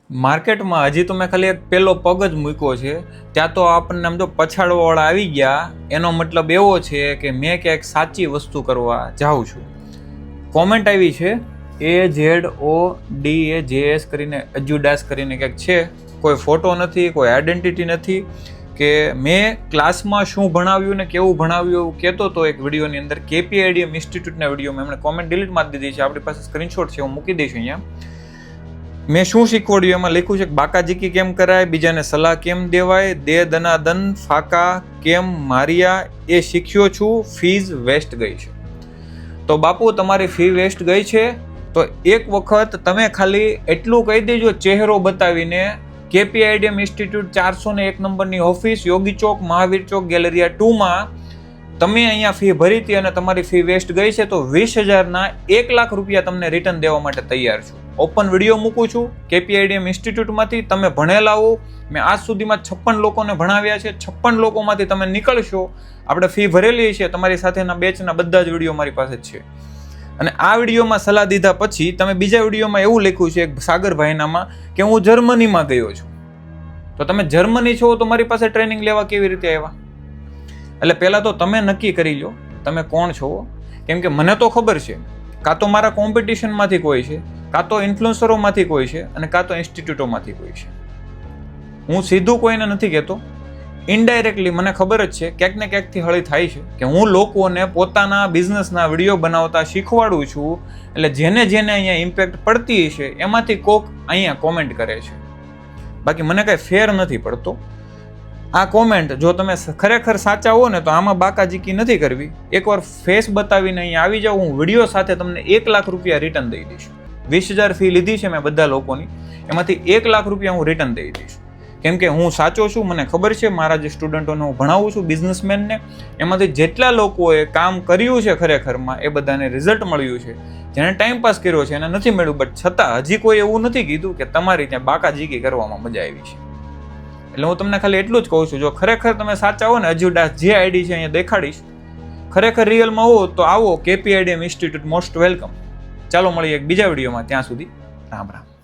માર્કેટમાં હજી તો મેં ખાલી એક પહેલો પગ જ મૂક્યો છે, ત્યાં તો આપણને આમ જો પછાડવાવાળા આવી ગયા. એનો મતલબ એવો છે કે મેં ક્યાંક સાચી વસ્તુ કરવા જાઉં છું. કોમેન્ટ આવી છે AZODAJS કરીને, એજ્યુડાસ કરીને ક્યાંક છે. કોઈ ફોટો નથી, કોઈ આઈડેન્ટિટી નથી. કે મેં ક્લાસમાં શું ભણાવ્યું ને કેવું ભણાવ્યું કહેતો હતો એક વિડીયોની અંદર. KPIDM ઇન્સ્ટિટ્યૂટના વિડીયોમાં એમણે કોમેન્ટ ડિલીટ મારી દીધી છે. આપણી પાસે સ્ક્રીનશોટ છે, હું મૂકી દઈશ અહીંયા. મેં શું શીખવાડ્યું એમાં લખ્યું છે કે બાકાજીકી કેમ કરાય, બીજાને સલાહ કેમ દેવાય, દે દનાદન ફાકા કેમ માર્યા એ શીખ્યો છું. ફીઝ વેસ્ટ ગઈ છે. તો બાપુ તમારી ફી વેસ્ટ ગઈ છે તો એક વખત તમે ખાલી એટલું કહી દેજો ચહેરો બતાવીને, KPIDM ઇન્સ્ટિટ્યૂટ 401 નંબરની ઓફિસ, યોગી ચોક, મહાવીર ચોક, ગેલેરિયા 2માં તમે અહીંયા ફી ભરી હતી અને તમારી ફી વેસ્ટ ગઈ છે તો 20,000ના 1 લાખ રૂપિયા તમને રિટર્ન દેવા માટે તૈયાર છું. ઓપન વિડીયો મૂકું છું KPIDM ઇન્સ્ટિટ્યૂટમાંથી. તમે ભણેલા હો, મેં આજ સુધીમાં 56 લોકોને ભણાવ્યા છે. 56 લોકોમાંથી તમે નીકળશો. આપણે ફી ભરેલી છે, તમારી સાથેના બેચના બધા જ વિડીયો મારી પાસે જ છે. અને આ વિડીયોમાં સલાહ દીધા પછી તમે બીજા વિડીયોમાં એવું લખ્યું છે એક સાગરભાઈનામાં કે હું જર્મનીમાં ગયો છું. તો તમે જર્મની છો તો મારી પાસે ટ્રેનિંગ લેવા કેવી રીતે આવ્યા? એટલે પહેલાં તો તમે નક્કી કરી લો તમે કોણ છો. કેમ કે મને તો ખબર છે, કાં તો મારા કોમ્પિટિશનમાંથી કોઈ છે, કાં તો ઇન્ફ્લુએન્સરોમાંથી કોઈ છે, અને કાં તો ઇન્સ્ટિટ્યૂટોમાંથી કોઈ છે. હું સીધું કોઈને નથી કહેતો. ઇનડાયરેક્ટલી મને ખબર જ છે ક્યાંક ને ક્યાંકથી હળી થાય છે કે હું લોકોને પોતાના બિઝનેસના વિડીયો બનાવતા શીખવાડું છું. એટલે જેને અહીંયા ઇમ્પેક્ટ પડતી હશે એમાંથી કોક અહીંયા કોમેન્ટ કરે છે. બાકી મને કાંઈ ફેર નથી પડતો. આ કોમેન્ટ જો તમે ખરેખર સાચા હો ને તો આમાં બાકાજીકી નથી કરવી. એકવાર ફેસ બતાવીને અહીંયા આવી જાઓ, હું વિડીયો સાથે તમને 1 લાખ રૂપિયા રિટર્ન દઈ દઈશ. 20,000 ફી લીધી છે મેં બધા લોકોની, એમાંથી 1 લાખ રૂપિયા હું રિટર્ન દઈ દઈશ. કેમ કે હું સાચો છું, મને ખબર છે. મારા જે સ્ટુડન્ટોને હું ભણાવું છું, બિઝનેસમેનને, એમાંથી જેટલા લોકોએ કામ કર્યું છે ખરેખરમાં એ બધાને રિઝલ્ટ મળ્યું છે. જેને ટાઈમ પાસ કર્યો છે એને નથી મળ્યું, બટ છતાં હજી કોઈ એવું નથી કીધું કે તમારી ત્યાં બાકાજીકી કરવામાં મજા આવી છે. એટલે હું તમને ખાલી એટલું જ કહું છું, જો ખરેખર તમે સાચા હો ને, એજ્યુડાસ જે આઈડી છે અહીંયા દેખાડીશ, ખરેખર રિયલમાં હો તો આવો KPIDM ઇન્સ્ટિટ્યૂટ, મોસ્ટ વેલકમ. ચાલો મળીએ એક બીજા વિડીયોમાં. ત્યાં સુધી રામ રામ.